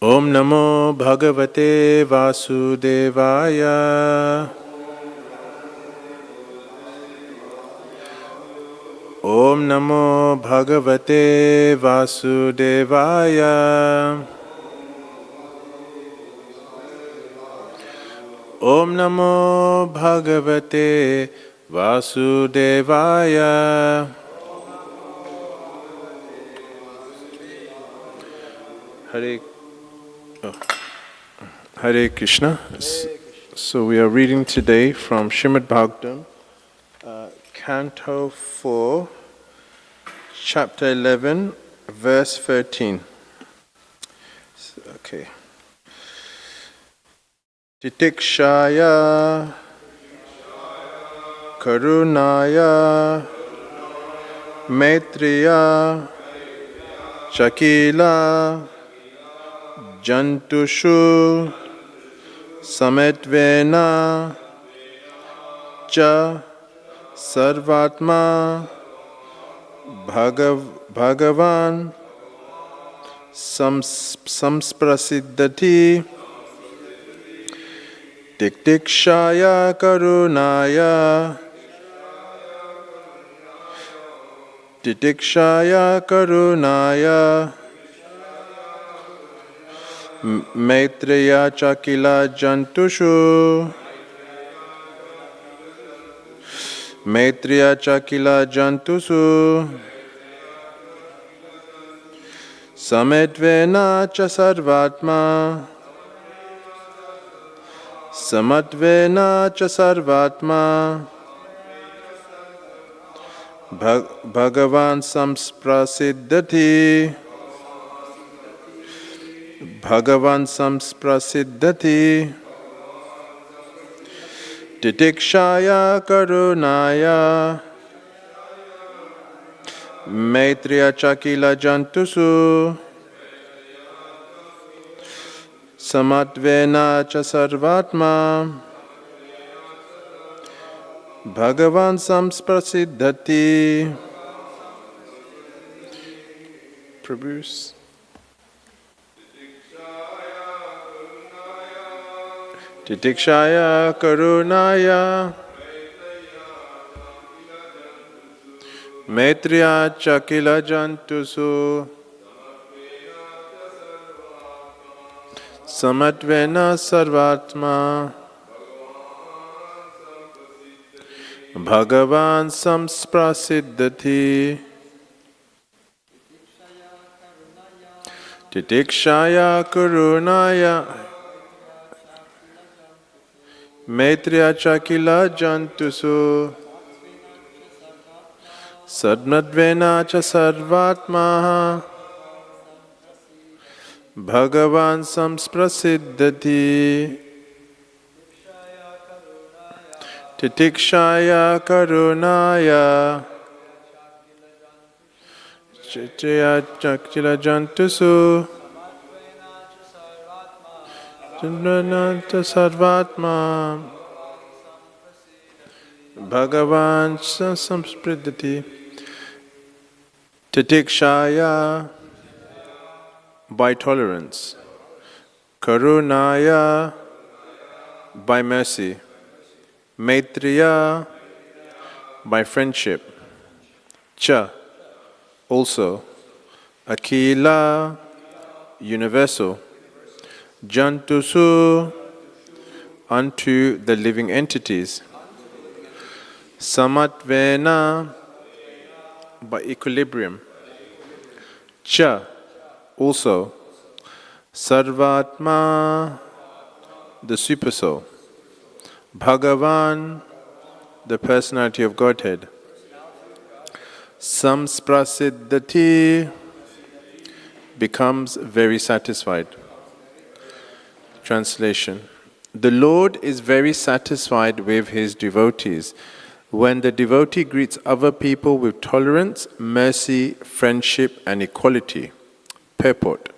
Om Namo Bhagavate Vasudevaya. Om Namo Bhagavate Vasudevaya. Om Namo Bhagavate Vasudevaya. Hare Krishna. So we are reading today from Srimad Bhagavatam, Canto 4, Chapter 11, Verse 13. Okay. Titikshaya Karunaya Maitriya Chakila Jantushu Sametvena Cha Sarvatma Bhagavan Samsprasiddhati Tiktikshaya Karunaya Titikshaya Karunaya Maitreya Chakila Jantushu Maitreya Chakila Jantusu Sametvena Cha Sarvatma Samatvena Cha Sarvatma Bhagavan Samsprasiddhati Bhagavan Samsprasiddhati Titikshaya Karunaya Maitriya Chakila Jantusu Samatvena Cha Sarvatma Bhagavan Samsprasiddhati. Prabhu's Titikshaya Karunaya Maitriya Chakila Jantusu Samatvena Sarvatma Bhagavan Samsprasiddhati. Titikshaya Karunaya Maitriya Chakila Jantusu Sadmadvena Cha Sarvatma Bhagavan Samsprasiddhati. Titikshaya Karunaya Maitriya Chakila Jantusu Sadmadvena Sarvatma Bhagavan Samsprasiddhati. Titikshaya by tolerance, Karunaya by mercy, Maitriya by friendship, Cha also, Akila universal, Jantusu unto the living entities, Samatvena by equilibrium, Cha also, Sarvatma the supersoul, Bhagavan the personality of Godhead, Samsprasiddhati becomes very satisfied. Translation. The Lord is very satisfied with his devotees when the devotee greets other people with tolerance, mercy, friendship, and equality. Purport.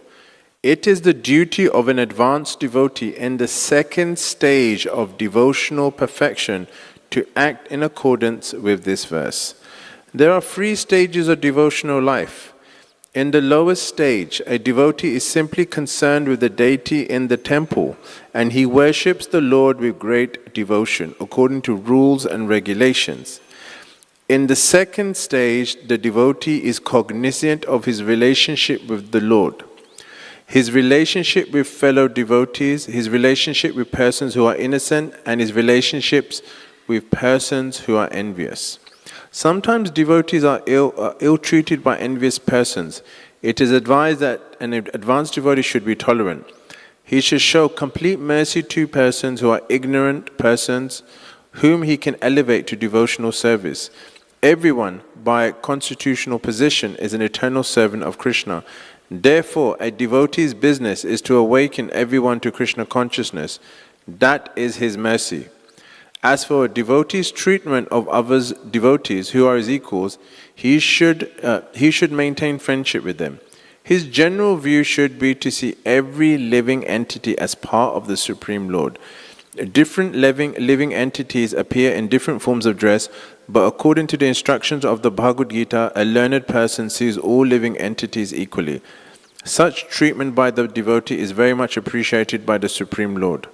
It is the duty of an advanced devotee in the second stage of devotional perfection to act in accordance with this verse. There are 3 stages of devotional life. In the lowest stage, a devotee is simply concerned with the deity in the temple, and he worships the Lord with great devotion, according to rules and regulations. In the second stage, the devotee is cognizant of his relationship with the Lord, his relationship with fellow devotees, his relationship with persons who are innocent, and his relationships with persons who are envious. Sometimes devotees are ill-treated by envious persons. It is advised that an advanced devotee should be tolerant. He should show complete mercy to persons who are ignorant persons, whom he can elevate to devotional service. Everyone, by constitutional position, is an eternal servant of Krishna. Therefore, a devotee's business is to awaken everyone to Krishna consciousness. That is his mercy. As for a devotee's treatment of others' devotees who are his equals, he should maintain friendship with them. His general view should be to see every living entity as part of the Supreme Lord. Different living entities appear in different forms of dress, but according to the instructions of the Bhagavad Gita, a learned person sees all living entities equally. Such treatment by the devotee is very much appreciated by the Supreme Lord.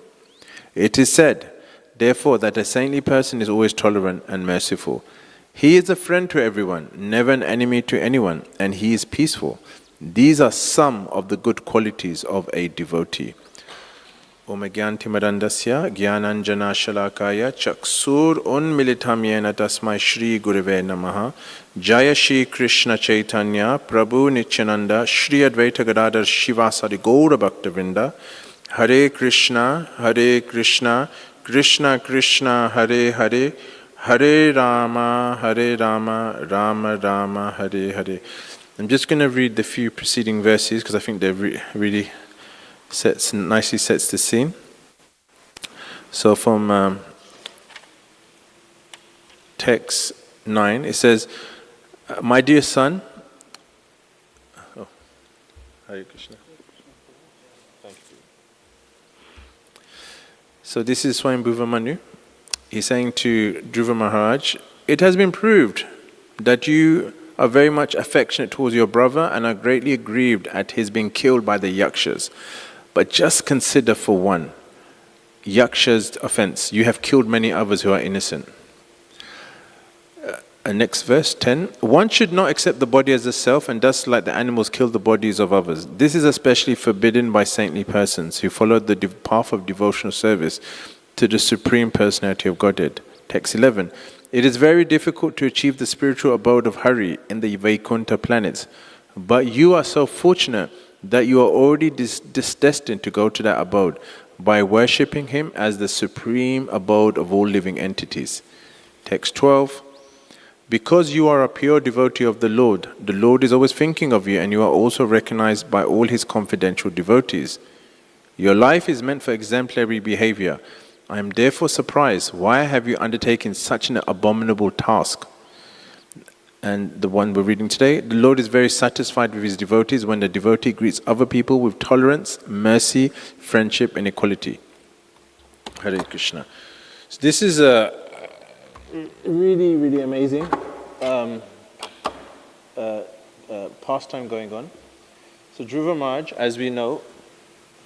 It is said, therefore, that a saintly person is always tolerant and merciful. He is a friend to everyone, never an enemy to anyone, and he is peaceful. These are some of the good qualities of a devotee. Om Gyantimarandasya Gyananjana Shalakaya Chaksur Unmilitam Yena Tasmai Shri Gurave Namaha Jaya Shri Krishna Chaitanya Prabhu Nityananda Shri Advaita Gadadhar Shivasari Gaura Bhaktavinda Hare Krishna Krishna Krishna Hare Hare Hare Rama Rama Rama Hare Hare. I'm just going to read the few preceding verses because I think they really nicely sets the scene. So from text 9, it says, my dear son, Hare Krishna. Thank you. So this is Swayambhuva Manu. He's saying to Dhruva Maharaj, it has been proved that you are very much affectionate towards your brother and are greatly aggrieved at his being killed by the yakshas. But just consider for one, yaksha's offense. You have killed many others who are innocent. Next verse, 10. One should not accept the body as a self and thus like the animals kill the bodies of others. This is especially forbidden by saintly persons who follow the path of devotional service to the Supreme Personality of Godhead. Text 11. It is very difficult to achieve the spiritual abode of Hari in the Vaikuntha planets. But you are so fortunate that you are already destined to go to that abode by worshipping him as the supreme abode of all living entities. Text 12. Because you are a pure devotee of the Lord is always thinking of you, and you are also recognized by all his confidential devotees. Your life is meant for exemplary behavior. I am therefore surprised. Why have you undertaken such an abominable task? And the one we're reading today, the Lord is very satisfied with his devotees when the devotee greets other people with tolerance, mercy, friendship, and equality. Hare Krishna. So this is a really, really amazing pastime going on. So Dhruva Maharaj, as we know,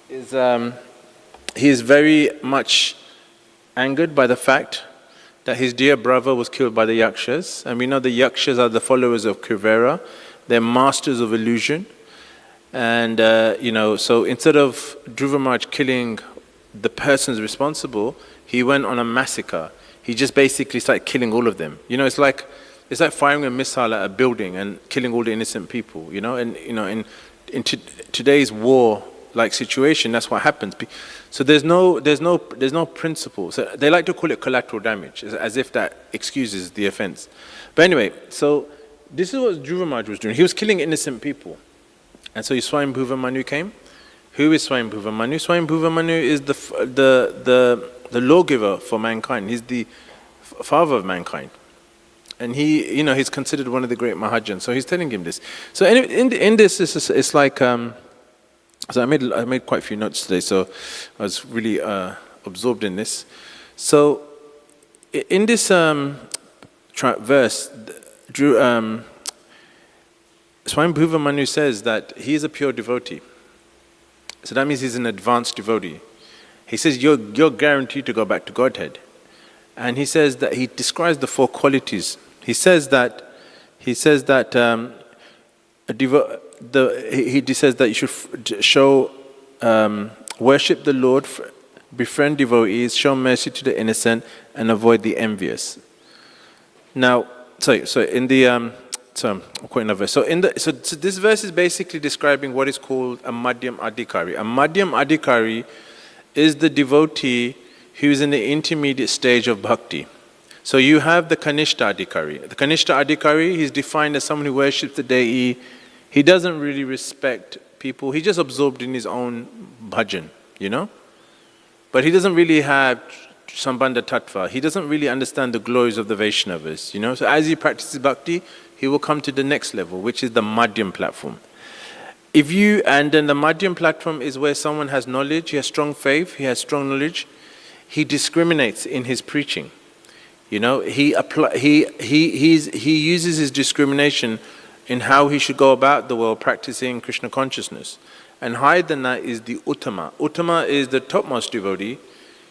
he is very much angered by the fact that his dear brother was killed by the yakshas. And we know the yakshas are the followers of Kuvera. They're masters of illusion. And, so instead of Dhruva Maharaj killing the persons responsible, he went on a massacre. He just basically started killing all of them. It's like firing a missile at a building and killing all the innocent people, And, in today's war-like situation, that's what happens. So there's no principle. So they like to call it collateral damage, as if that excuses the offense. But anyway, so this is what Dhruva Maharaj was doing. He was killing innocent people. And so Swayambhuva Manu came. Who is Swayambhuva Manu? Swayambhuva Manu is the lawgiver for mankind. He's the father of mankind. And he's considered one of the great Mahajans. So he's telling him this. So in this, it's like... So I made quite a few notes today, so I was really absorbed in this. So in this verse, Swayambhuva Manu says that he is a pure devotee. So that means he's an advanced devotee. He says you're guaranteed to go back to Godhead. And he says that he describes the four qualities. He says that he says that you should show worship the Lord, befriend devotees, show mercy to the innocent, and avoid the envious. Now, so in the I'm quoting another verse. So this verse is basically describing what is called a Madhyam Adhikari. A Madhyam Adhikari is the devotee who is in the intermediate stage of bhakti. So you have the Kanishta Adhikari. The Kanishta Adhikari, he's defined as someone who worships the deity. He doesn't really respect people. He's just absorbed in his own bhajan, But he doesn't really have Sambandha Tattva. He doesn't really understand the glories of the Vaishnavas, So as he practices bhakti, he will come to the next level, which is the Madhyam platform. And then the Madhyam platform is where someone has knowledge, he has strong faith, he has strong knowledge. He discriminates in his preaching. He uses his discrimination in how he should go about the world practicing Krishna consciousness. And higher than that is the Uttama. Uttama is the topmost devotee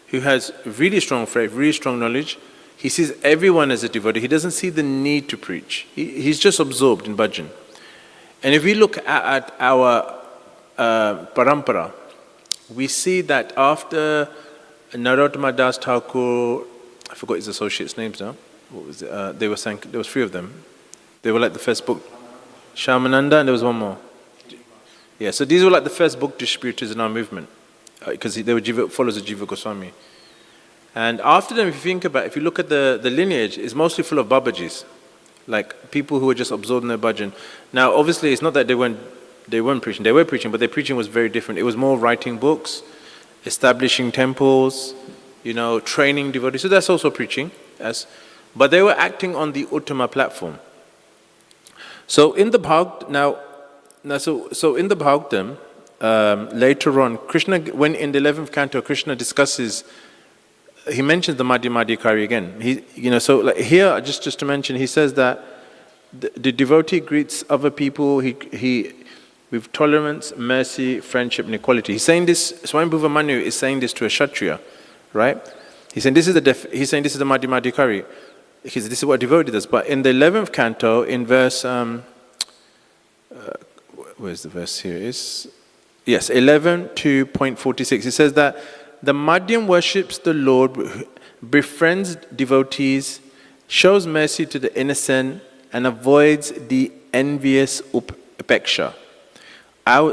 who has really strong faith, really strong knowledge. He sees everyone as a devotee. He doesn't see the need to preach. He's just absorbed in bhajan. And if we look at our parampara, we see that after Narottama Das Thakur, I forgot his associates' names now. What was it? There was three of them. They were like the first book. Shyamananda, and there was one more. Yeah, so these were like the first book distributors in our movement, because they were followers of Jiva Goswami. And after them, if you look at the lineage, it's mostly full of Babajis, like people who were just absorbed in their bhajan. Now, obviously, it's not that they weren't preaching. They were preaching, but their preaching was very different. It was more writing books, establishing temples, training devotees. So that's also preaching. But they were acting on the Uttama platform. So in the Bhagavatam, in the Bhagavatam, later on, Krishna, when in the 11th canto, Krishna discusses, he mentions the Madhyam Adhikari again. Here, just to mention, he says that the devotee greets other people with tolerance, mercy, friendship, and equality. He's saying this. Swayambhuva Manu is saying this to a Kshatriya, right? He's saying this is the Madhyam Adhikari. This is what a devotee does. But in the 11th canto, in verse, where's the verse here? 11:2.46. It says that the Madhyam worships the Lord, befriends devotees, shows mercy to the innocent, and avoids the envious upeksha.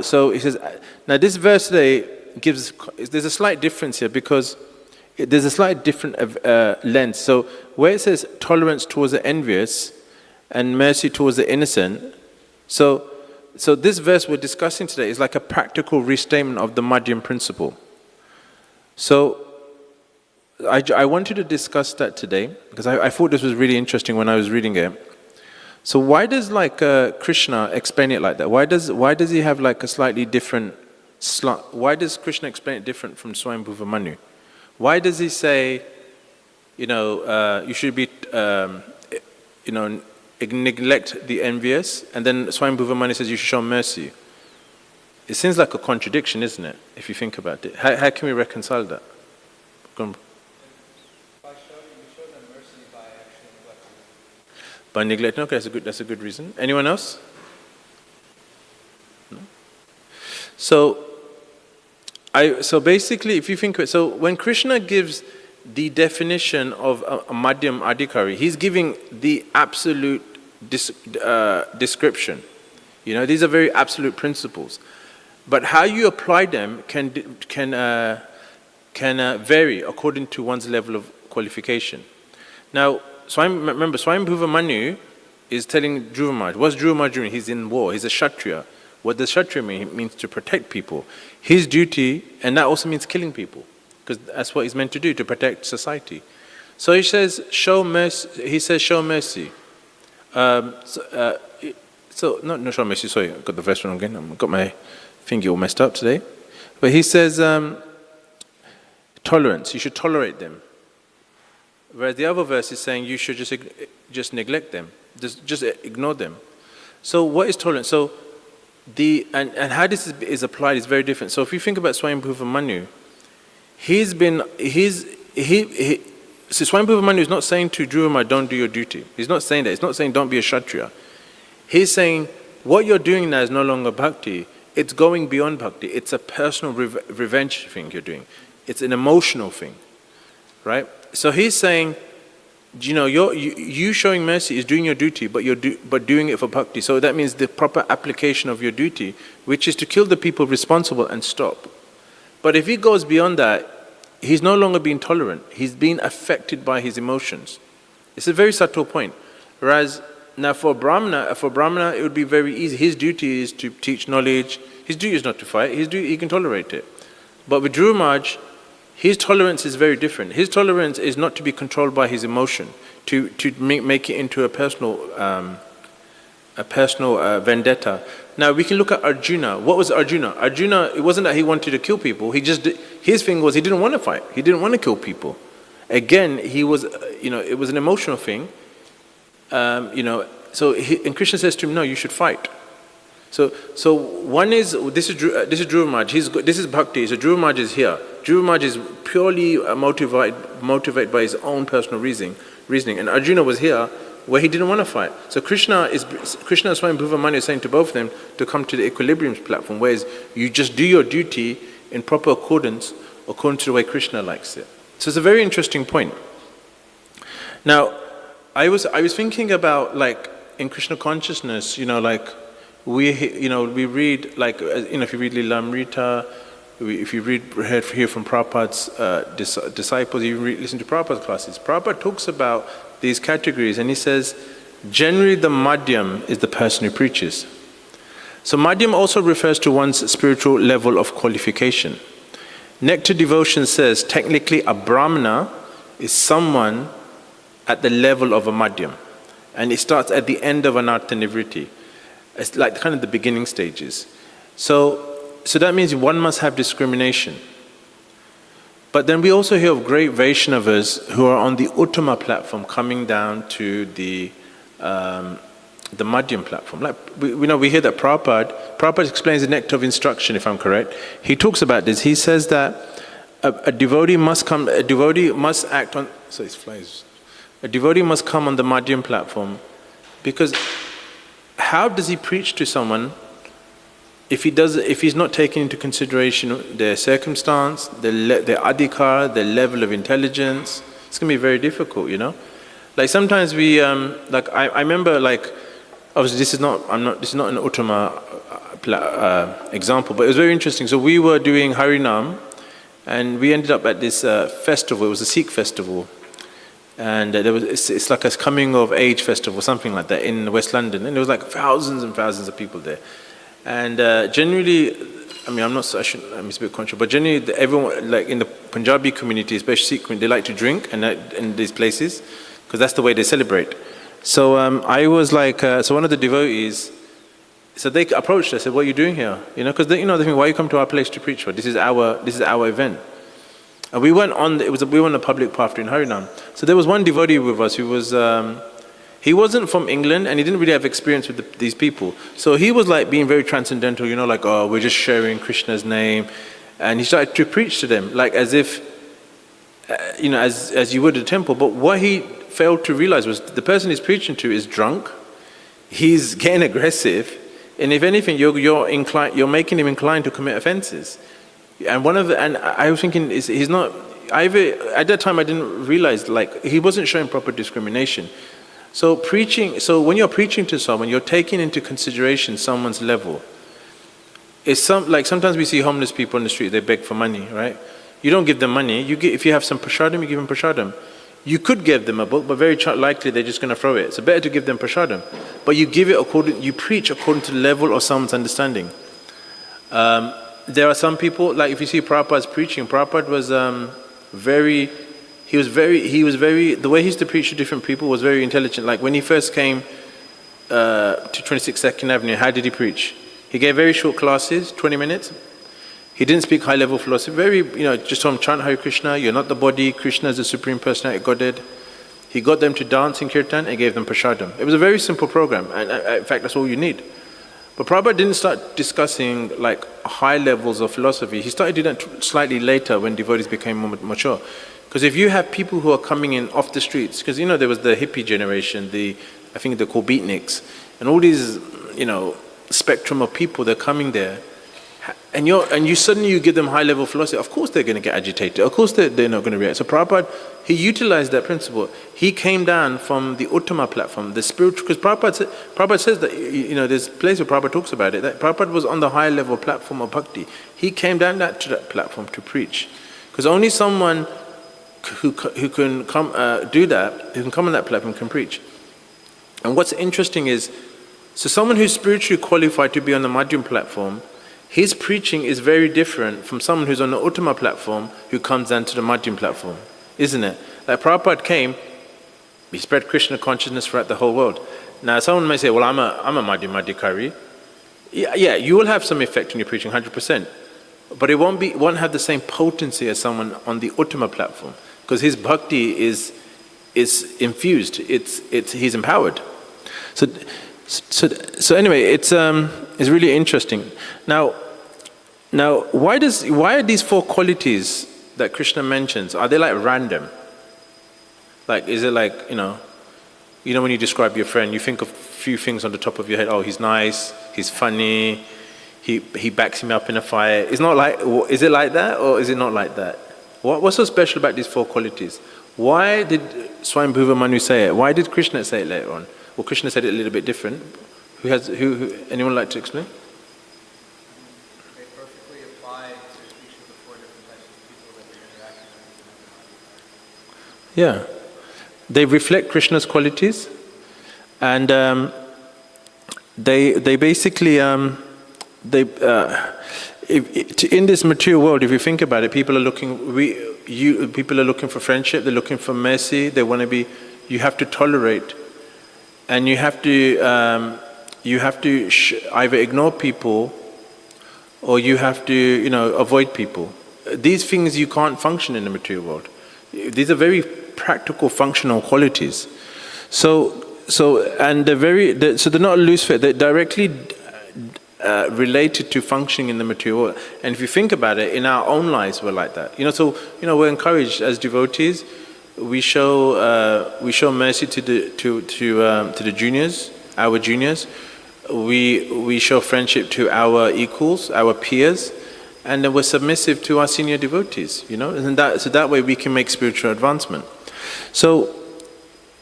So it says, now this verse today there's a slight difference here because there's a slight different lens. So where it says tolerance towards the envious and mercy towards the innocent, so this verse we're discussing today is like a practical restatement of the Madhyam principle. So I wanted to discuss that today because I thought this was really interesting when I was reading it. So why does Krishna explain it like that? Why does he have like a slightly different why does Krishna explain it different from Swayambhuva Manu? Why does he say, you should be, neglect the envious, and then Swayambhuva Manu says you should show mercy? It seems like a contradiction, isn't it? If you think about it, how can we reconcile that? By neglecting. Okay, that's a good reason. Anyone else? No? So basically, if you think, so when Krishna gives the definition of a Madhyam Adhikari, he's giving the absolute description. These are very absolute principles. But how you apply them can vary according to one's level of qualification. Now, remember, Swayambhuva Manu is telling Dhruva Maharaj, what's Dhruva Maharaj doing? He's in war, he's a Kshatriya. What does Kshatriya mean? It means to protect people. His duty, and that also means killing people, because that's what he's meant to do, to protect society. So he says, show mercy. He says, show mercy. Not show mercy, sorry, I got the verse wrong again. I've got my finger all messed up today. But he says, tolerance, you should tolerate them. Whereas the other verse is saying you should just neglect them, just ignore them. So what is tolerance? So and how this is applied is very different. So if you think about Swayambhuva Manu, so Swayambhuva Manu is not saying to Dharmaraja, don't do your duty. He's not saying that. He's not saying don't be a Kshatriya. He's saying what you're doing now is no longer bhakti. It's going beyond bhakti. It's a personal revenge thing you're doing. It's an emotional thing, right? So he's saying, you know, you showing mercy is doing your duty, but doing it for bhakti. So that means the proper application of your duty, which is to kill the people responsible and stop. But if he goes beyond that, he's no longer being tolerant. He's being affected by his emotions. It's a very subtle point. Whereas now for Brahmana, it would be very easy. His duty is to teach knowledge. His duty is not to fight. He can tolerate it. But with Dharmaraja, his tolerance is very different. His tolerance is not to be controlled by his emotion, to make it into a personal vendetta. Now we can look at Arjuna. What was Arjuna? Arjuna, it wasn't that he wanted to kill people. His thing was he didn't want to fight. He didn't want to kill people. Again, he was, it was an emotional thing. And Krishna says to him, no, you should fight. So one is this is Dharmaraja. This is bhakti. So Dharmaraja is here. Dharmaraja is purely motivated by his own personal reasoning. And Arjuna was here where he didn't want to fight. So Krishna and Swayambhuva Manu is saying to both of them to come to the equilibrium platform, whereas you just do your duty in proper accordance to the way Krishna likes it. So it's a very interesting point. Now, I was thinking about, like, in Krishna consciousness, we read, if you read Lilamrita, if you hear from Prabhupada's disciples, you listen to Prabhupada's classes. Prabhupada talks about these categories, and he says, generally the madhyam is the person who preaches. So madhyam also refers to one's spiritual level of qualification. Nectar Devotion says, technically a brahmana is someone at the level of a madhyam, and it starts at the end of anartha nivritti. It's like kind of the beginning stages. So that means one must have discrimination. But then we also hear of great Vaishnavas who are on the Uttama platform coming down to the Madhyam platform. Like we hear that Prabhupada explains the nectar of instruction, if I'm correct. He talks about this. He says that a devotee must come on the Madhyam platform, because how does he preach to someone if he's not taking into consideration their circumstance, their adhikar, their level of intelligence? It's going to be very difficult, Like sometimes we, I remember, obviously this is not an Uttama example, but it was very interesting. So we were doing Harinam, and we ended up at this festival. It was a Sikh festival, and it's like a coming of age festival, something like that, in West London, and there was like thousands and thousands of people there. And generally, I'm a bit conscious, but generally everyone, like in the Punjabi community, especially Sikh community, they like to drink in these places, because that's the way they celebrate. So I was like, so one of the devotees, so they approached us, said, "What are you doing here?" Because they think, "Why you come to our place to preach for? This is our event." And we went on. We were on a public path in Harinam. So there was one devotee with us who was. He wasn't from England, and he didn't really have experience with these people. So he was like being very transcendental, like, "Oh, we're just sharing Krishna's name," and he started to preach to them, like as if, as you would at a temple. But what he failed to realize was the person he's preaching to is drunk. He's getting aggressive, and if anything, you're making him inclined to commit offenses. And I was thinking, he's not. At that time, I didn't realize, like, he wasn't showing proper discrimination. So when you're preaching to someone, you're taking into consideration someone's level. Sometimes we see homeless people on the street, they beg for money, right? You don't give them money. If you have some prasadam, you give them prasadam. You could give them a book, but very likely they're just going to throw it. So better to give them prasadam. But you preach according to the level of someone's understanding. There are some people, like if you see Prabhupada's preaching, Prabhupada was the way he used to preach to different people was very intelligent. Like when he first came to 26 2nd Avenue, how did he preach? He gave very short classes, 20 minutes. He didn't speak high-level philosophy. Just told him, chant Hare Krishna, you're not the body, Krishna is the Supreme Personality of Godhead. He got them to dance in kirtan and gave them prashadam. It was a very simple program, and in fact, that's all you need. But Prabhupada didn't start discussing like high levels of philosophy. He started doing that slightly later when devotees became more mature. Because if you have people who are coming in off the streets, because there was the hippie generation, I think they're called beatniks, and all these, spectrum of people, they're coming there, and you suddenly give them high level philosophy. Of course they're going to get agitated. Of course they're not going to react. So Prabhupada, he utilized that principle. He came down from the Uttama platform, the spiritual. Because Prabhupada says that there's a place where Prabhupada talks about it. That Prabhupada was on the high level platform of bhakti. He came down to that platform to preach. Because only someone who can come do that, who can come on that platform, can preach. And what's interesting is, so someone who's spiritually qualified to be on the Madhyam platform, his preaching is very different from someone who's on the Uttama platform who comes down to the Madhyam platform, isn't it? Like Prabhupada came, he spread Krishna consciousness throughout the whole world. Now someone may say, well, I'm a Madhyamadikarri. Yeah, you will have some effect on your preaching, 100%. But it won't have the same potency as someone on the Uttama platform, because his bhakti is infused. He's empowered. So anyway, it's really interesting. Now, why are these 4 qualities that Krishna mentions, are they like random? Like, is it like, when you describe your friend, you think of a few things on the top of your head. Oh, he's nice, he's funny, he backs him up in a fight. It's not like, is it like that or is it not like that? What's so special about these 4 qualities? Why did Swayambhuva Manu say it? Why did Krishna say it later on? Well, Krishna said it a little bit different. Who anyone like to explain? They perfectly apply to each of the 4 different types of people that we interact with. Yeah, they reflect Krishna's qualities, and they basically in this material world, if you think about it, people are looking for friendship. They're looking for mercy. They want to be. You have to tolerate, and you have to either ignore people, or you have to avoid people. These things you can't function in the material world. These are very practical, functional qualities. So they're not loose fit. They're directly related to functioning in the material world. And if you think about it, in our own lives we're like that. We're encouraged as devotees. We show mercy to the juniors, our juniors. We show friendship to our equals, our peers, and then we're submissive to our senior devotees. And that way we can make spiritual advancement. So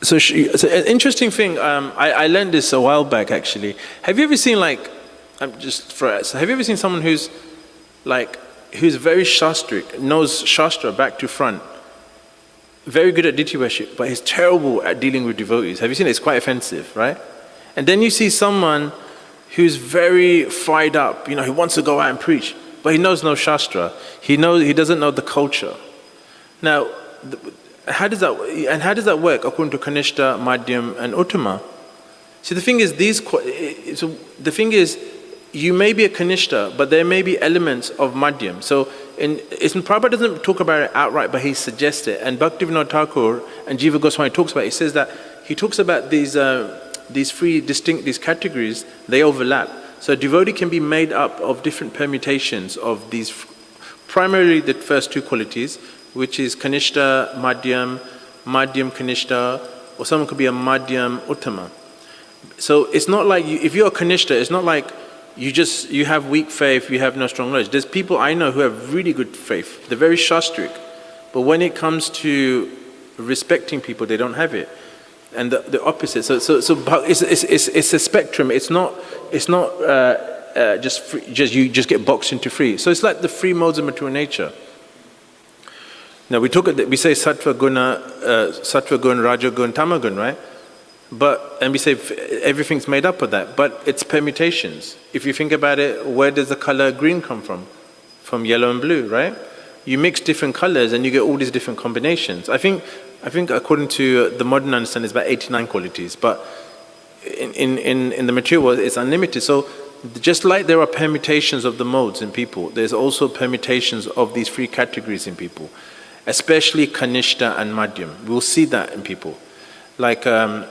an interesting thing. I learned this a while back actually. Have you ever seen have you ever seen someone who's very shastric, knows Shastra back to front, very good at deity worship, but he's terrible at dealing with devotees? Have you seen it? It's quite offensive, right? And then you see someone who's very fired up, he wants to go out and preach, but he knows no Shastra. He doesn't know the culture. Now, how does that work according to Kanishta, Madhyam, and Uttama? See, the thing is, you may be a Kanishta, but there may be elements of Madhyam. So, Prabhupada doesn't talk about it outright, but he suggests it. And Bhaktivinoda Thakur and Jiva Goswami talks about it. He says that he talks about these 3 distinct categories. They overlap. So a devotee can be made up of different permutations of these, primarily the first 2 qualities, which is Kanishta, Madhyam Kanishta, or someone could be a Madhyam Uttama. So it's not like if you're a Kanishta, it's not like you have weak faith, you have no strong knowledge. There's people I know who have really good faith. They're very shastric, but when it comes to respecting people, they don't have it. And the opposite. So it's a spectrum. It's not just free, you just get boxed into 3. So it's like the 3 modes of material nature. Now we say sattva guna, raja gun, tama gun, right? And we say everything's made up of that, but it's permutations. If you think about it, where does the color green come from? From yellow and blue, right? You mix different colors and you get all these different combinations. I think according to the modern understanding, it's about 89 qualities, but in the material world, it's unlimited. So just like there are permutations of the modes in people, there's also permutations of these 3 categories in people, especially Kanishta and Madhyam. We'll see that in people. Like, you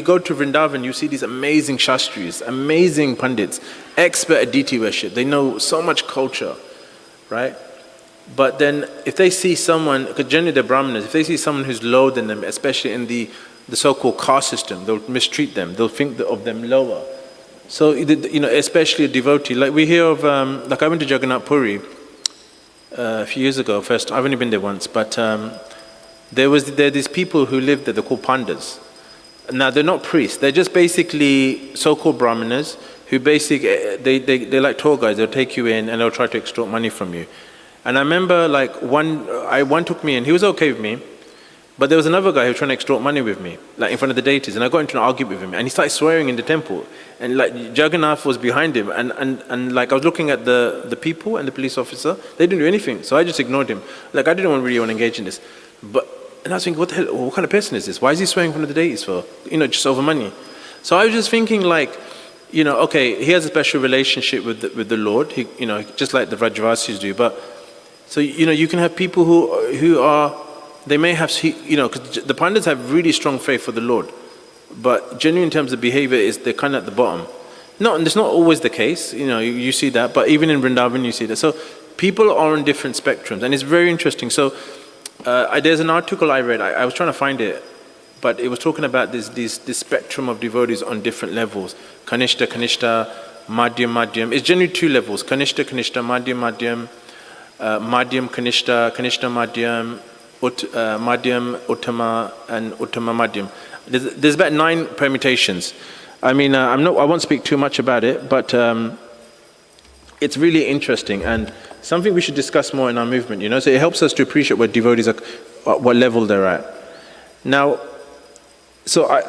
go to Vrindavan, you see these amazing Shastris, amazing Pandits, expert at deity worship. They know so much culture, right? But then if they see someone, because generally they're Brahmanas, if they see someone who's lower than them, especially in the so-called caste system, they'll mistreat them. They'll think of them lower. So, especially a devotee. Like we hear of, like I went to Jagannath Puri a few years ago. First, I've only been there once, but there are these people who live there. They're called pandas. Now they're not priests. They're just basically so-called Brahmanas who they're like tour guides. They'll take you in and they'll try to extort money from you. And I remember like one took me in. He was okay with me. But there was another guy who was trying to extort money with me, like in front of the deities, and I got into an argument with him, and he started swearing in the temple, and like Jagannath was behind him, and like I was looking at the people and the police officer, they didn't do anything, so I just ignored him. Like I didn't really want to engage in this, and I was thinking, what the hell? What kind of person is this? Why is he swearing in front of the deities for? Just over money. So I was just thinking, like, okay, he has a special relationship with the Lord, he, just like the Vrajavasis do, but so you can have people who are. They may have, because the Pandits have really strong faith for the Lord, but generally in terms of behavior, they're kind of at the bottom. No, and it's not always the case. You see that, but even in Vrindavan, you see that. So people are on different spectrums, and it's very interesting. So there's an article I read. I was trying to find it, but it was talking about this spectrum of devotees on different levels. Kanishta, Madhyam, Madhyam. It's generally 2 levels: Kanishta, Madhyam, Madhyam, Madhyam, Kanishta, Madhyam. Madhyam, Uttama, and Uttama Madhyam. There's about 9 permutations. I mean, I won't speak too much about it, but it's really interesting and something we should discuss more in our movement. So it helps us to appreciate what devotees are, what level they're at. Now, I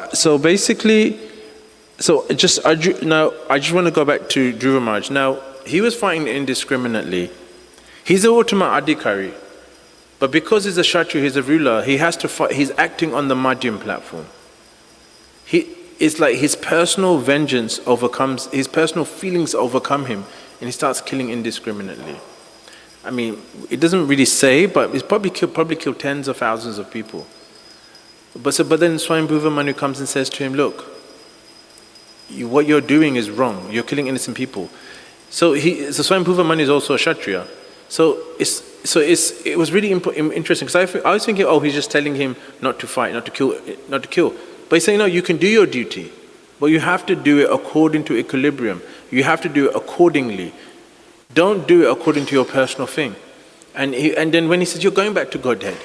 just want to go back to Dhruva Maharaj. Now, he was fighting indiscriminately. He's an Uttama Adhikari. But because he's a Kshatriya, he's a ruler, he has to fight, he's acting on the Madhyam platform. It's like his personal vengeance his personal feelings overcome him, and he starts killing indiscriminately. I mean, it doesn't really say, but he's probably killed tens of thousands of people. But then Swayambhuva Manu comes and says to him, look, what you're doing is wrong, you're killing innocent people. So Swayambhuva Manu is also a Kshatriya. So it was really interesting, because I was thinking, he's just telling him not to fight, not to kill. But he's saying, no, you can do your duty, but you have to do it according to equilibrium. You have to do it accordingly. Don't do it according to your personal thing. And then when he says, you're going back to Godhead,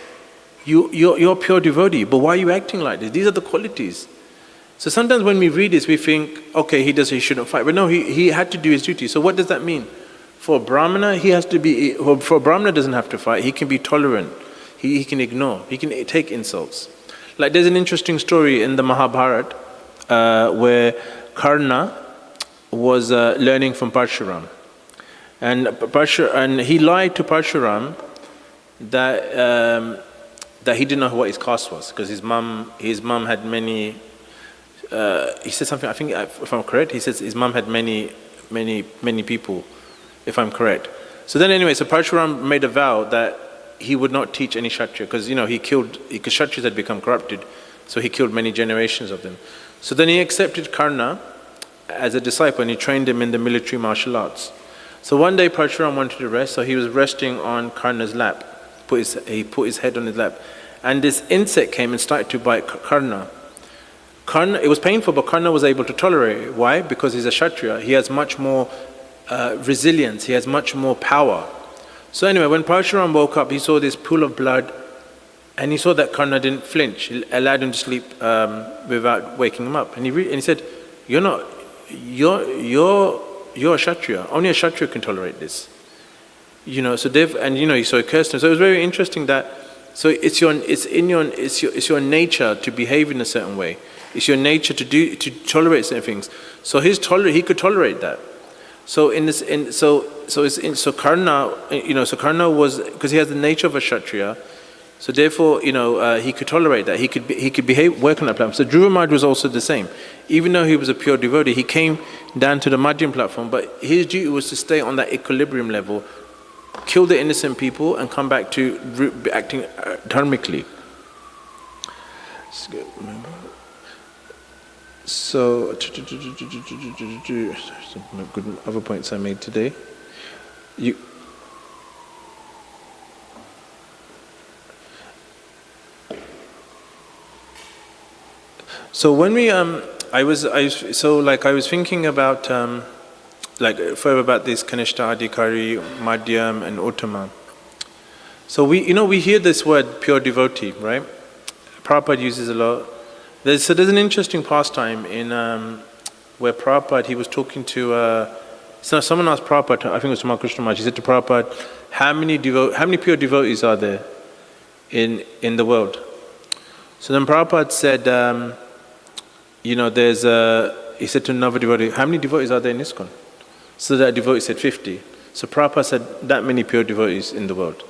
you're a pure devotee, but why are you acting like this? These are the qualities. So sometimes when we read this, we think, okay, he shouldn't fight. But no, he had to do his duty. So what does that mean? For a Brahmana, for a Brahmana doesn't have to fight. He can be tolerant. He can ignore. He can take insults. Like there's an interesting story in the Mahabharata where Karna was learning from Parshuram. And he lied to Parshuram that he didn't know what his caste was, because his mom had many, he said something, I think if I'm correct, he says his mom had many people, if I'm correct. So Parshuram made a vow that he would not teach any Kshatriya, because because Kshatriyas had become corrupted, so he killed many generations of them. So then he accepted Karna as a disciple, and he trained him in the military martial arts. So one day Parshuram wanted to rest, so he was resting on Karna's lap. He put his head on his lap, and this insect came and started to bite Karna. It was painful, but Karna was able to tolerate it. Why? Because he's a Kshatriya. He has much more resilience. He has much more power. So anyway, when Parshuram woke up, he saw this pool of blood, and he saw that Karna didn't flinch. He allowed him to sleep without waking him up. And he said, you're a Kshatriya. Only a Kshatriya can tolerate this. So he cursed him. So it was very interesting that, so it's your nature to behave in a certain way. It's your nature to tolerate certain things. So he could tolerate that. So Karna was, because he has the nature of a Kshatriya, so therefore he could tolerate that. He could behave, work on that platform. So Dhruva Maharaj was also the same. Even though he was a pure devotee, he came down to the Madhyam platform, but his duty was to stay on that equilibrium level, kill the innocent people, and come back to acting dharmically. So, some good other points I made today. So when we I was thinking about further about this Kanishta, Adhikari, Madhyam, and Uttama. So we hear this word pure devotee, right? Prabhupada uses a lot. There's an interesting pastime in where Prabhupada, he was talking to someone asked Prabhupada, I think it was Tamal Krishna Maharaj, he said to Prabhupada, how many pure devotees are there in the world? So then Prabhupada said, he said to another devotee, how many devotees are there in ISKCON? So that devotee said 50. So Prabhupada said, that many pure devotees in the world.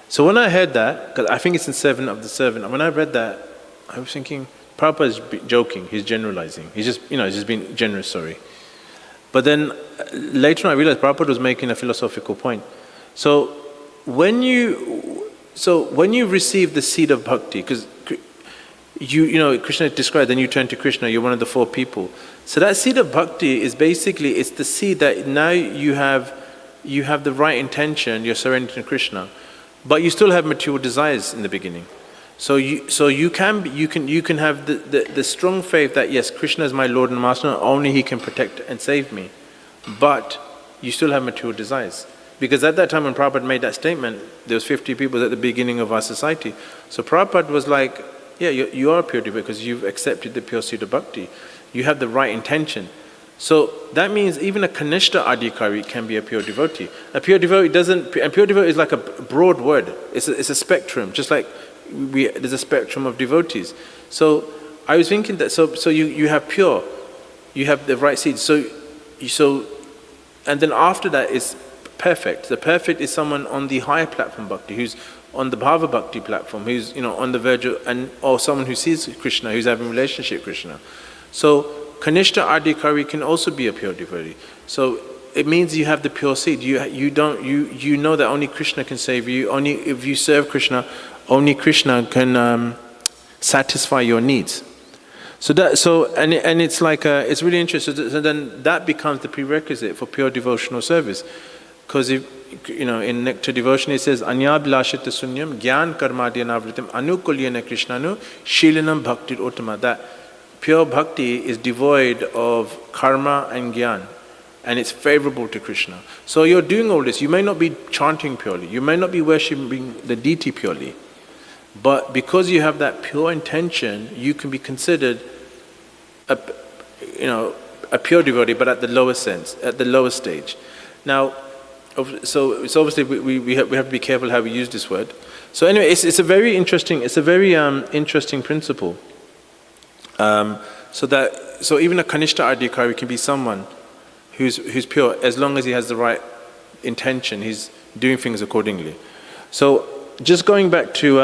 So when I heard that, because I think it's in 7 of the 7, and when I read that, I was thinking, Prabhupada is joking, he's generalizing. He's just being generous, sorry. But then later on I realized Prabhupada was making a philosophical point. So when you receive the seed of bhakti, because Krishna described, then you turn to Krishna, you're one of the 4 people. So that seed of bhakti is basically, it's the seed that now you have the right intention, you're surrendering to Krishna, but you still have material desires in the beginning. So you can have the strong faith that yes, Krishna is my Lord and Master, only He can protect and save me, but you still have material desires. Because at that time when Prabhupada made that statement, there was 50 people at the beginning of our society. So Prabhupada was like, yeah, you are a pure devotee because you've accepted the pure seed of bhakti. You have the right intention. So that means even a Kanishta Adhikari can be a pure devotee. A pure devotee is like a broad word. It's a spectrum, just like there's a spectrum of devotees. So I was thinking that so you have pure, you have the right seed. So and then after that is perfect. The perfect is someone on the higher platform bhakti, who's on the Bhava Bhakti platform, who's on the verge of, or someone who sees Krishna, who's having a relationship with Krishna. So Kanishta Adhikari can also be a pure devotee. So it means you have the pure seed. You know that only Krishna can save you. Only if you serve Krishna, only Krishna can satisfy your needs. It's like it's really interesting. So then that becomes the prerequisite for pure devotional service, because if in Nectar Devotion it says Anyabhlashita sunyam gyan karmadyanavritam anukulyana krishnanu shilanam bhaktir uttama, that pure bhakti is devoid of karma and gyan, and it's favorable to Krishna. So you're doing all this. You may not be chanting purely, you may not be worshipping the deity purely, but because you have that pure intention, you can be considered a pure devotee, but at the lower sense, at the lower stage. Now, so it's obviously we have to be careful how we use this word. So anyway, it's a very interesting principle. So even a Kanishta Adhikari can be someone who's pure as long as he has the right intention. He's doing things accordingly. So just going back to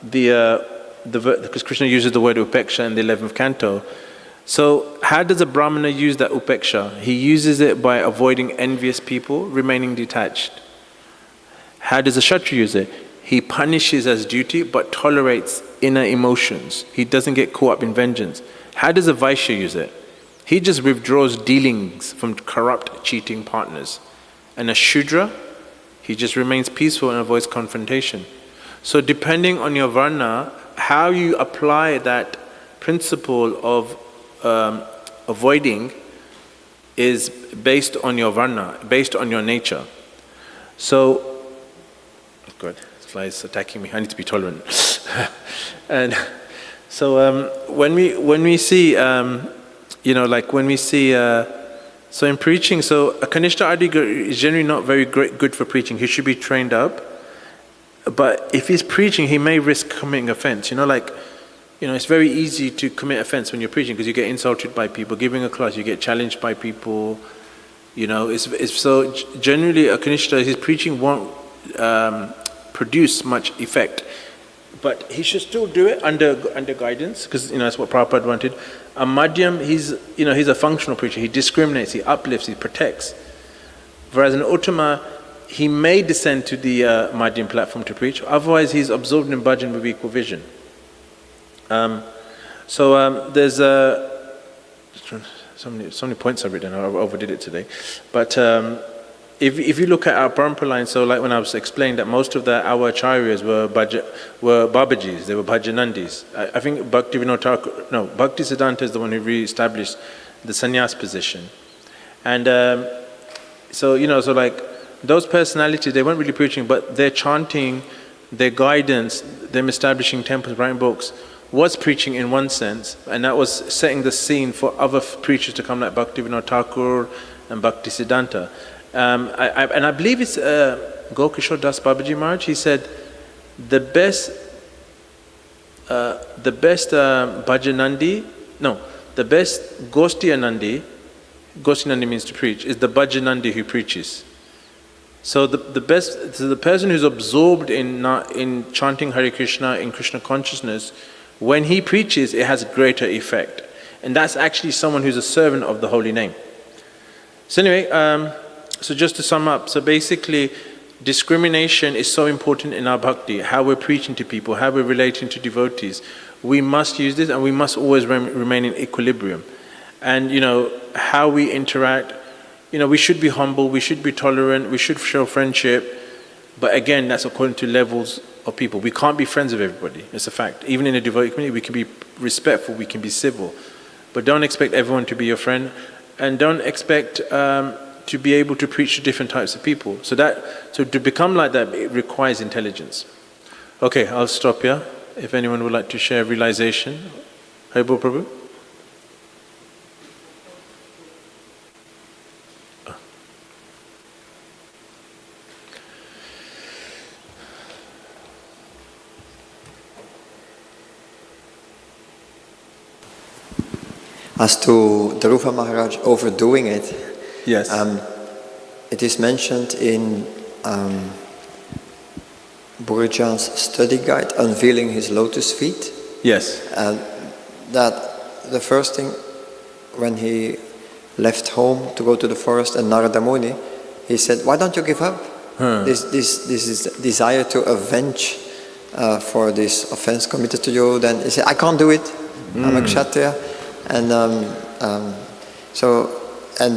because Krishna uses the word upeksha in the 11th canto. So how does a Brahmana use that upeksha? He uses it by avoiding envious people, remaining detached. How does a Kshatriya use it? He punishes as duty but tolerates inner emotions. He doesn't get caught up in vengeance. How does a Vaishya use it? He just withdraws dealings from corrupt, cheating partners. And a Shudra, he just remains peaceful and avoids confrontation. So depending on your varna, how you apply that principle of avoiding is based on your varna, based on your nature. So, good, this fly is attacking me. I need to be tolerant. And so when we see, so in preaching, so a Kanishta Adhikari is generally not very good for preaching. He should be trained up. But if he's preaching, he may risk committing offense. It's very easy to commit offense when you're preaching because you get insulted by people. Giving a class, you get challenged by people. It's so generally a Kanishta, his preaching won't produce much effect. But he should still do it under guidance because that's what Prabhupada wanted. A Madhyam, he's a functional preacher. He discriminates, he uplifts, he protects. Whereas an Uttama, he may descend to the Madhyam platform to preach. Otherwise, he's absorbed in bhajan with equal vision. There's so many points I've written. I overdid it today, but if you look at our Parampara line, so like when I was explaining that most of our acharyas were Babajis, they were Bhajanandis. I think Bhaktisiddhanta is the one who re-established the sannyas position, and so like those personalities, they weren't really preaching, but their chanting, their guidance, them establishing temples, writing books, was preaching in one sense, and that was setting the scene for other preachers to come, like Bhaktivinoda Thakur and Bhaktisiddhanta. I believe it's Gokishore Das Babaji Maharaj. He said the best Bhajanandi, the best Gostiyanandi means to preach, is the Bhajanandi who preaches. So the person who's absorbed in chanting Hare Krishna, in Krishna consciousness, when he preaches, it has greater effect. And that's actually someone who's a servant of the holy name. So anyway, so just to sum up, so basically, discrimination is so important in our bhakti, how we're preaching to people, how we're relating to devotees. We must use this, and we must always remain in equilibrium. And how we interact, we should be humble, we should be tolerant, we should show friendship, but again, that's according to levels of people. We can't be friends with everybody, it's a fact. Even in a devotee community, we can be respectful, we can be civil, but don't expect everyone to be your friend, and don't expect to be able to preach to different types of people. So to become like that, it requires intelligence. Okay, I'll stop here. If anyone would like to share realization. Haribol Prabhu? As to Dhruva Maharaj overdoing it, yes. It is mentioned in Burjan's study guide, Unveiling His Lotus Feet. Yes. That the first thing, when he left home to go to the forest and Narada Muni, he said, "Why don't you give up? This is desire to avenge for this offense committed to you." Then he said, "I can't do it. I'm a Kshatriya." And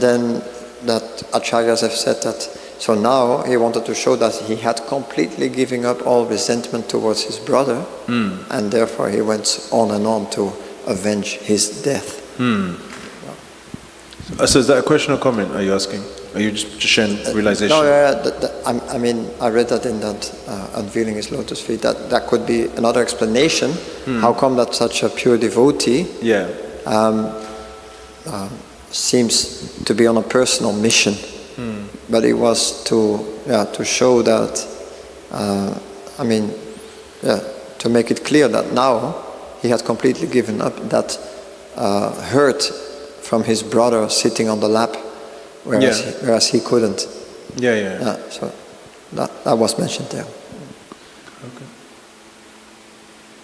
then that acharyas have said that. So now he wanted to show that he had completely given up all resentment towards his brother, and therefore he went on and on to avenge his death. So is that a question or comment? Are you asking? Are you just sharing realization? No, I mean, I read that in that Unveiling His Lotus Feet. That could be another explanation. How come that such a pure devotee? Yeah. Seems to be on a personal mission, but it was to show that, to make it clear that now he had completely given up that hurt from his brother sitting on the lap, whereas he couldn't. So that was mentioned there. Okay.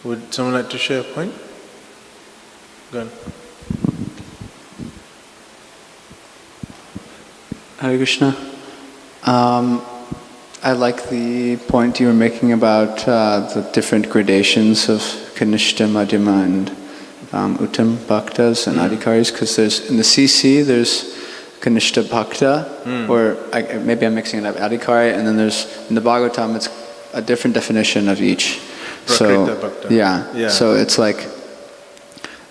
Would someone like to share a point? Go on. Hare Krishna. I like the point you were making about the different gradations of Kanishta, Madhyama, and Uttam Bhaktas and Adhikaris, because there's in the CC there's Kanishta Bhakta, or maybe I'm mixing it up, Adhikari, and then there's in the Bhagavatam it's a different definition of each. So so it's like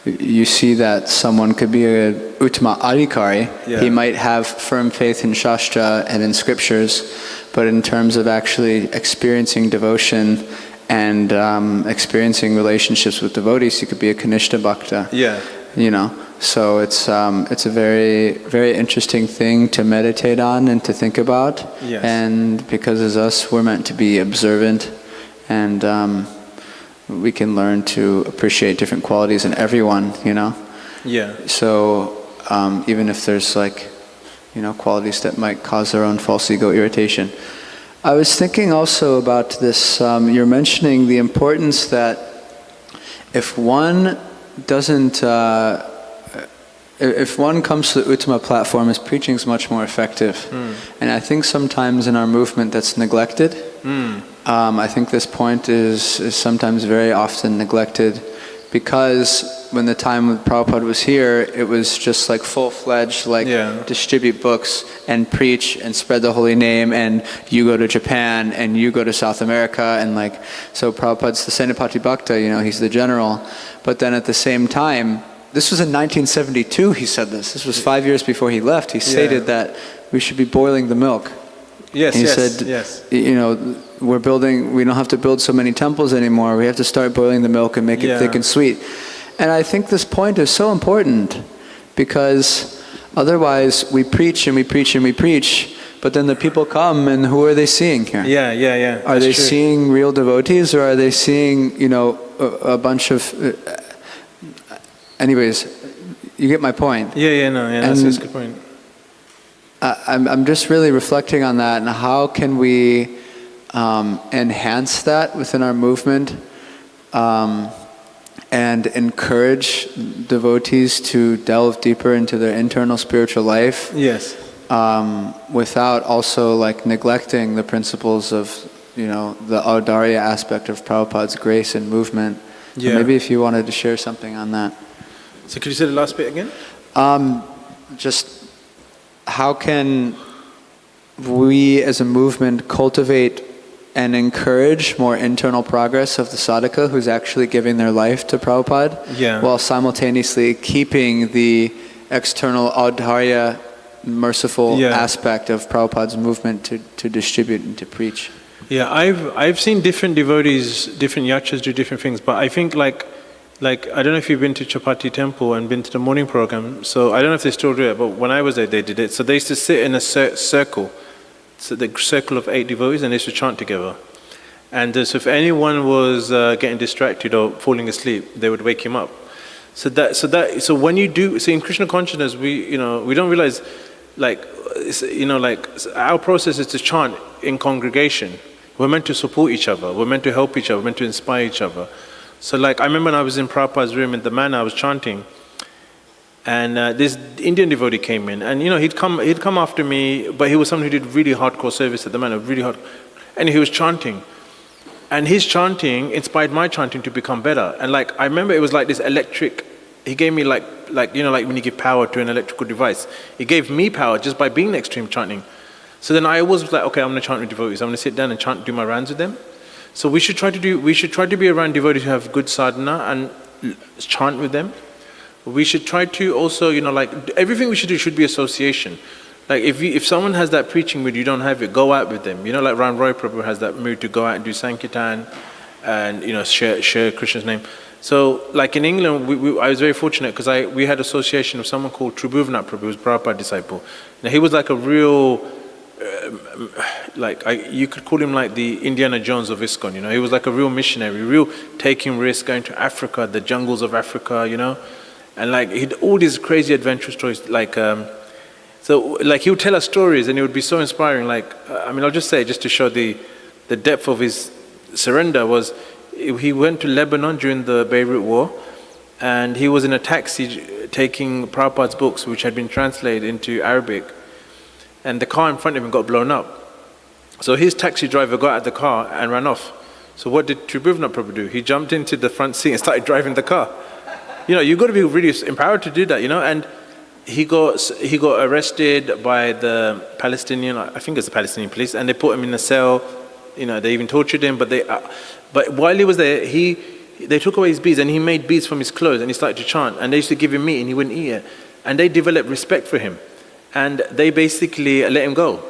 you see that someone could be a Uttama Adhikari, he might have firm faith in Shastra and in scriptures, but in terms of actually experiencing devotion and experiencing relationships with devotees, he could be a Kanishta Bhakta. So it's a very, very interesting thing to meditate on and to think about. Yes. And because as us, we're meant to be observant, and we can learn to appreciate different qualities in everyone, So even if there's qualities that might cause their own false ego irritation. I was thinking also about this, you're mentioning the importance that if one doesn't, if one comes to the Uttama platform, his preaching is much more effective. And I think sometimes in our movement that's neglected. I think this point is sometimes very often neglected because when the time when Prabhupada was here, it was just like full-fledged, like distribute books and preach and spread the holy name, and you go to Japan and you go to South America, and like, so Prabhupada's the Senapati Bhakta, you know, he's the general. But then at the same time, this was in 1972 he said this. This was 5 years before he left. He stated that we should be boiling the milk. Yes, he said, you know, we don't have to build so many temples anymore. We have to start boiling the milk and make it thick and sweet. And I think this point is so important, because otherwise we preach and we preach and we preach, but then the people come and who are they seeing here? Are they seeing real devotees, or are they seeing, you know, a bunch of... anyways, you get my point. That's a good point. I'm just really reflecting on that, and how can we enhance that within our movement, and encourage devotees to delve deeper into their internal spiritual life. Without also like neglecting the principles of, you know, the Audarya aspect of Prabhupada's grace and movement. So maybe if you wanted to share something on that. So could you say the last bit again? Just how can we as a movement cultivate and encourage more internal progress of the sadhaka who's actually giving their life to Prabhupada, while simultaneously keeping the external Audarya, merciful aspect of Prabhupada's movement to distribute and to preach? I've seen different devotees, different yachas do different things, but I think like I don't know if you've been to Chapati Temple and been to the morning program, so I don't know if they still do it, but when I was there they did it. So they used to sit in a circle, so the circle of 8 devotees, and they used to chant together. And so if anyone was getting distracted or falling asleep, they would wake him up. So when you do, so in Krishna consciousness, we don't realize, our process is to chant in congregation. We're meant to support each other. We're meant to help each other. We're meant to inspire each other. So I remember when I was in Prabhupada's room in the manor, I was chanting, and this Indian devotee came in, and he'd come after me, but he was someone who did really hardcore service at the manor, really hard, and he was chanting, and his chanting inspired my chanting to become better. And I remember it was like this electric. He gave me like when you give power to an electrical device, he gave me power just by being next to him chanting. So then I always was like, okay, I'm going to chant with devotees. I'm going to sit down and chant, do my rounds with them. So we should try to be around devotees who have good sadhana and chant with them. We should try to also, everything we should do should be association. If someone has that preaching mood, you don't have it, go out with them. Ram Roy Prabhu has that mood to go out and do Sankirtan and, share Krishna's name. So in England, I was very fortunate because we had association with someone called Tribhuvnath Prabhu, who was Prabhupada disciple. Now he was like a real... you could call him like the Indiana Jones of ISKCON, He was like a real missionary, real taking risks, going to Africa, the jungles of Africa, And he'd all these crazy adventure stories, he would tell us stories and it would be so inspiring. I'll just say, just to show the depth of his surrender, was he went to Lebanon during the Beirut War, and he was in a taxi taking Prabhupada's books, which had been translated into Arabic, and the car in front of him got blown up. So his taxi driver got out of the car and ran off. So what did Tribhuvnath Prabhu do? He jumped into the front seat and started driving the car. You've got to be really empowered to do that, And he got arrested by the Palestinian, I think it's the Palestinian police, and they put him in a cell. They even tortured him. But while he was there, they took away his beads, and he made beads from his clothes, and he started to chant. And they used to give him meat, and he wouldn't eat it. And they developed respect for him. And they basically let him go.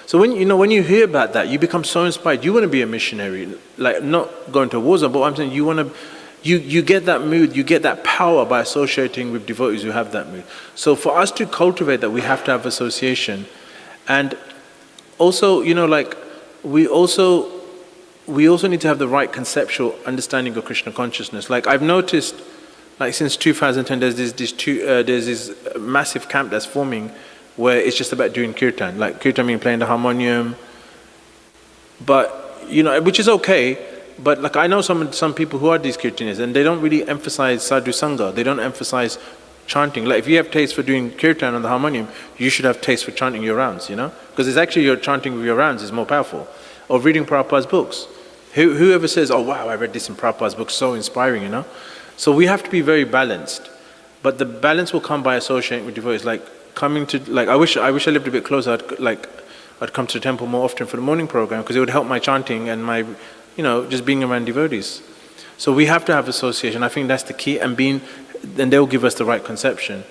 So when you hear about that, you become so inspired. You want to be a missionary, not going to a war zone, but I'm saying you get that mood, you get that power by associating with devotees who have that mood. So for us to cultivate that, we have to have association, and also we also need to have the right conceptual understanding of Krishna consciousness. I've noticed, since 2010, there's this massive camp that's forming, where it's just about doing kirtan. Kirtan means playing the harmonium. But, which is okay, but I know some people who are these kirtanists, and they don't really emphasize sadhu sangha. They don't emphasize chanting. If you have taste for doing kirtan on the harmonium, you should have taste for chanting your rounds, Because it's actually your chanting with your rounds is more powerful. Or reading Prabhupada's books. Whoever says, oh wow, I read this in Prabhupada's book, so inspiring, So we have to be very balanced. But the balance will come by associating with devotees. Like coming to, like I wish I lived a bit closer. I'd come to the temple more often for the morning program because it would help my chanting and my, just being around devotees. So we have to have association. I think that's the key, and they'll give us the right conception.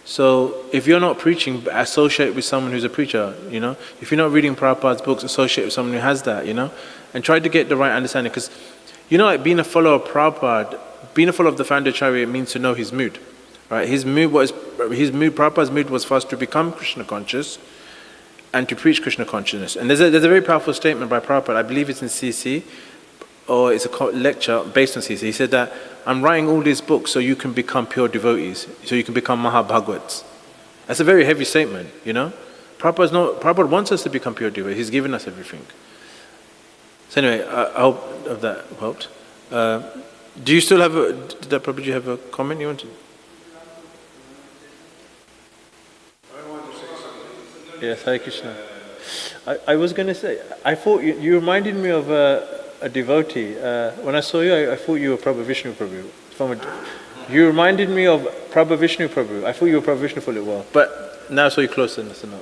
So if you're not preaching, associate with someone who's a preacher, If you're not reading Prabhupada's books, associate with someone who has that, And try to get the right understanding. Because, like being a follower of Prabhupada, being a follower of the founder Acharya means to know his mood. Right? Prabhupada's mood was for us to become Krishna conscious and to preach Krishna consciousness. And there's a very powerful statement by Prabhupada, I believe it's in CC, or it's a lecture based on CC. He said that, I'm writing all these books so you can become pure devotees, so you can become Mahabhagavats. That's a very heavy statement, Prabhupada wants us to become pure devotees. He's given us everything. So anyway, I hope that helped. Do you still have Prabhupada, you have a comment you want to? Yes, Hare Krishna. I was going to say, I thought you reminded me of a devotee. When I saw you, I thought you were Prabhu Vishnu Prabhu. You reminded me of Prabhu Vishnu Prabhu. I thought you were Prabhu Vishnu for a little while. But now I saw you closer, so no.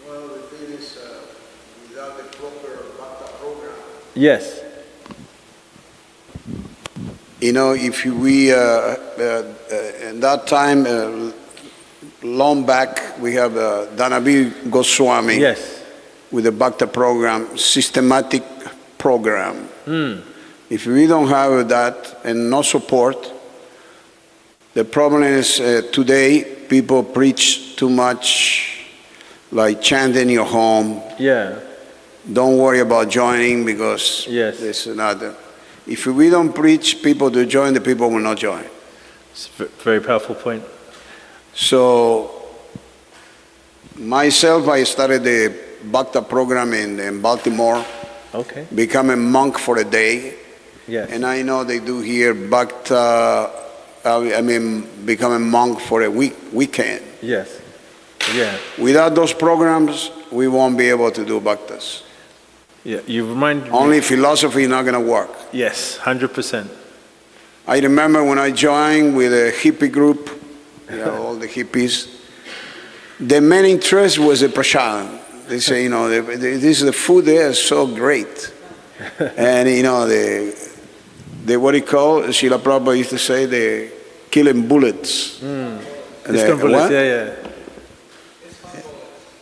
Well, the thing is, without the proper bhakta program. Yes. If we, in that time, long back, we have Dhanabir Goswami. Yes. With the bhakta program, systematic program. If we don't have that and no support, the problem is today people preach too much, like chant in your home. Yeah. Don't worry about joining because this and that. If we don't preach people to join, the people will not join. It's a very powerful point. So, myself, I started the Bhakta program in Baltimore. Okay. Become a monk for a day. Yes. And I know they do here Bhakta, become a monk for a weekend. Yes. Yeah. Without those programs, we won't be able to do Bhaktas. Yeah, you remind me. Only philosophy is not going to work. Yes, 100%. I remember when I joined with a hippie group, all the hippies, the main interest was the prasadam. They say, this is the food there is so great. And, the what do you call, Srila Prabhupada used to say, the killing bullets. Bullets, yeah.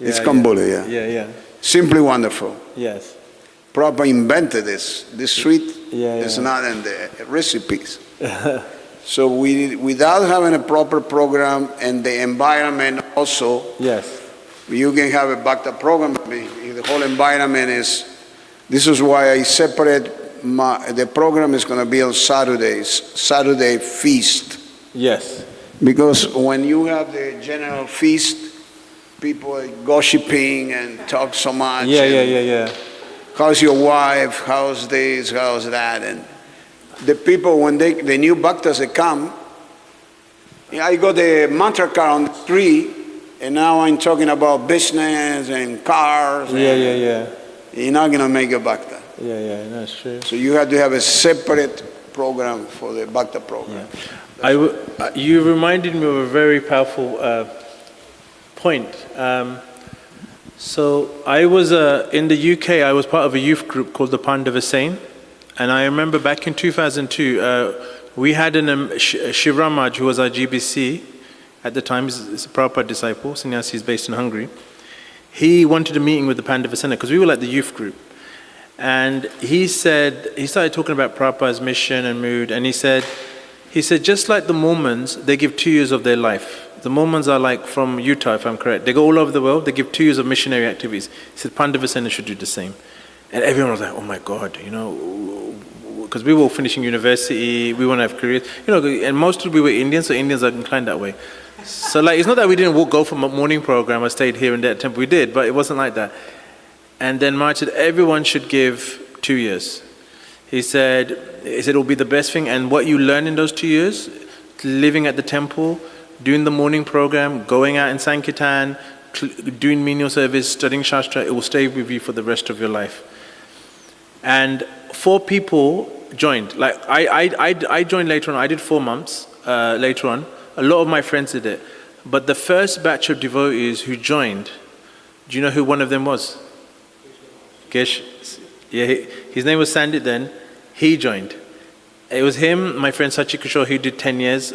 It's bullet, yeah. Yeah. Simply wonderful. Yes. Prabhupada invented this. This sweet is not in the recipes. So without having a proper program and the environment also, you can have a bhakta program. The whole environment this is why I separate the program is going to be on Saturdays, Saturday feast. Yes. Because when you have the general feast, people are gossiping and talk so much. Yeah. How's your wife? How's this? How's that? And the people, when the new bhaktas that come, I got the mantra car on the street, and now I'm talking about business and cars. Yeah. You're not going to make a bhakta. Yeah, that's true. So you have to have a separate program for the bhakta program. Yeah. You reminded me of a very powerful point. So I was in the UK. I was part of a youth group called the Pandava Sain, and I remember back in 2002 we had Shivramaj, who was our GBC at the time. He's a Prabhupada disciple. Sannyasi is based in Hungary. He wanted a meeting with the Pandava Sain because we were like the youth group, and he started talking about Prabhupada's mission and mood, and he said just like the Mormons, they give 2 years of their life. The Mormons are like from Utah, if I'm correct. They go all over the world. They give 2 years of missionary activities. He said Pandava Sain should do the same. And everyone was like, oh my God, because we were all finishing university, we want to have careers. And most we were Indians, so Indians are inclined that way. So it's not that we didn't go for a morning program or stayed here and there at temple. We did, but it wasn't like that. And then Maharaj said, everyone should give 2 years. He said it will be the best thing. And what you learn in those 2 years, living at the temple, doing the morning program, going out in Sankirtan, doing menial service, studying Shastra, it will stay with you for the rest of your life. And for people, joined. Like I joined later on. I did 4 months later on. A lot of my friends did it. But the first batch of devotees who joined, do you know who one of them was? Gish. Yeah, his name was Sandit then. He joined. It was him, my friend Sachi Kishore, he did 10 years.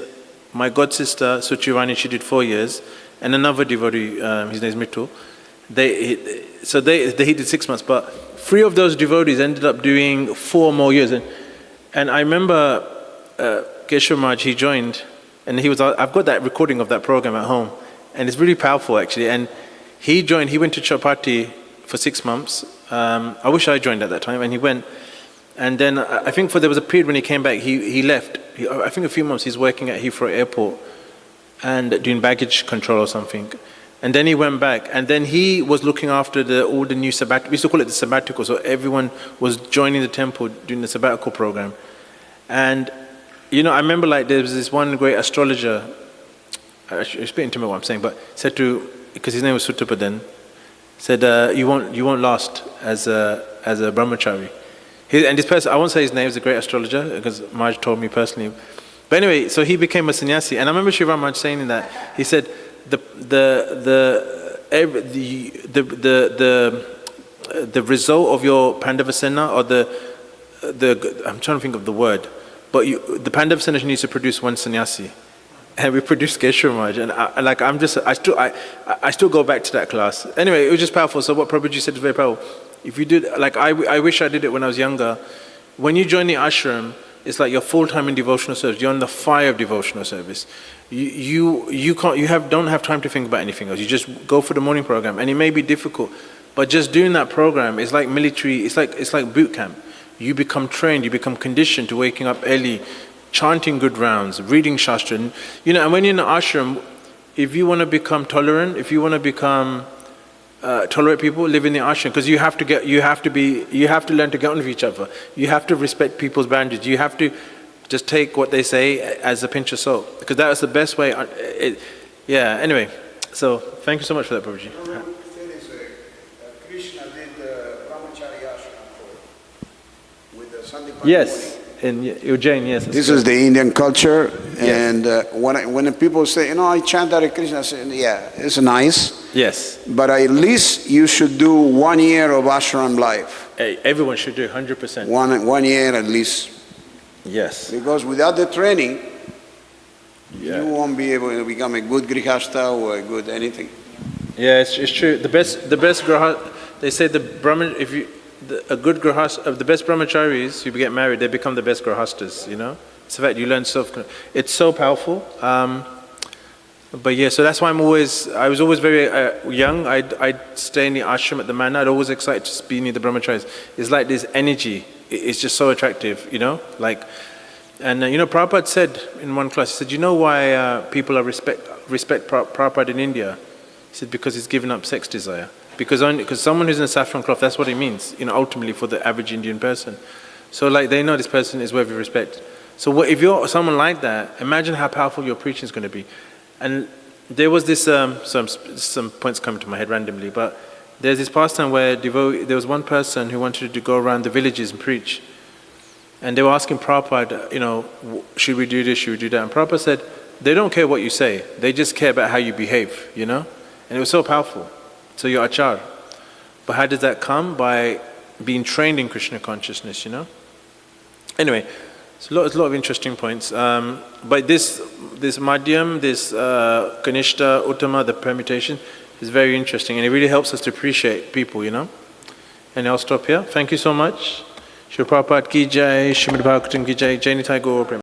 My god sister Suchivani, she did 4 years. And another devotee, his name is Mittu. He did 6 months. But 3 of those devotees ended up doing 4 more years. And I remember Keshav Maharaj, he joined. And I've got that recording of that program at home. And it's really powerful actually. And he joined, he went to Chapati for 6 months. I wish I joined at that time. And he went. And then I think there was a period when he came back, he left. I think a few months he's working at Heathrow Airport and doing baggage control or something. And then he went back. And then he was looking after all the new sabbatical. We used to call it the sabbatical. So everyone was joining the temple doing the sabbatical program. And, you know, I remember like there was this one great astrologer. It's a bit intimate what I'm saying, but said because his name was Suttapa then, said, you won't last as a brahmachari. And this person, I won't say his name, is a great astrologer, because Maharaj told me personally. But anyway, so he became a sannyasi. And I remember Shiva Maharaj saying that, he said, the result of your Pandavasena, or I'm trying to think of the word, but the Pandavasena needs to produce one sannyasi. And we produced Keshav Maharaj. And I still go back to that class. Anyway, it was just powerful. So what Prabhuji said is very powerful. If you did, like I wish I did it when I was younger. When you join the ashram, it's like you're full-time in devotional service. You're on the fire of devotional service. You don't have time to think about anything else. You just go for the morning program, and it may be difficult, but just doing that program is like military. It's like boot camp. You become trained. You become conditioned to waking up early, chanting good rounds, reading shastra. And when you're in the ashram, if you want to become tolerant, if you want to become tolerate people, live in the ashram, because you have to learn to get on with each other. You have to respect people's boundaries. You have to just take what they say as a pinch of salt, because that's the best way. Anyway, so thank you so much for that, Prabhuji. Krishna did brahmachari ashram with the Sandipani. Yes, in Ujjain, yes. This is the Indian culture, and when people say, I chant Hare Krishna, I say, yeah, it's nice. Yes. But at least you should do 1 year of ashram life. Everyone should do 100%. One year at least. Yes. Because without the training, you won't be able to become a good grihasta or a good anything. Yeah, it's true. The best grihasta, they say the Brahman, the best brahmacharis who get married, they become the best grihastas, It's a fact, you learn it's so powerful. But yeah, so that's why I was always very young. I'd stay in the ashram at the manor. I'd always excited to be near the brahmacharis. It's like this energy. It's just so attractive, And Prabhupada said in one class, he said, why people respect Prabhupada in India? He said, because he's given up sex desire. Because someone who's in a saffron cloth, that's what it means, ultimately for the average Indian person. So they know this person is worthy of respect. So if you're someone like that, imagine how powerful your preaching is going to be. And there was this, some points coming to my head randomly, but there's this pastime where there was one person who wanted to go around the villages and preach. And they were asking Prabhupada, should we do this, should we do that? And Prabhupada said, they don't care what you say, they just care about how you behave, And it was so powerful. So you're achar. But how does that come? By being trained in Krishna consciousness, Anyway, so there's a lot of interesting points. But this madhyam, this kanishta, uttama, the permutation, is very interesting, and it really helps us to appreciate people, And I'll stop here. Thank you so much. Shri Prabhupada ki jai, Shrimad Bhagavatam ki jai, Jai Nitai Gaur Prem.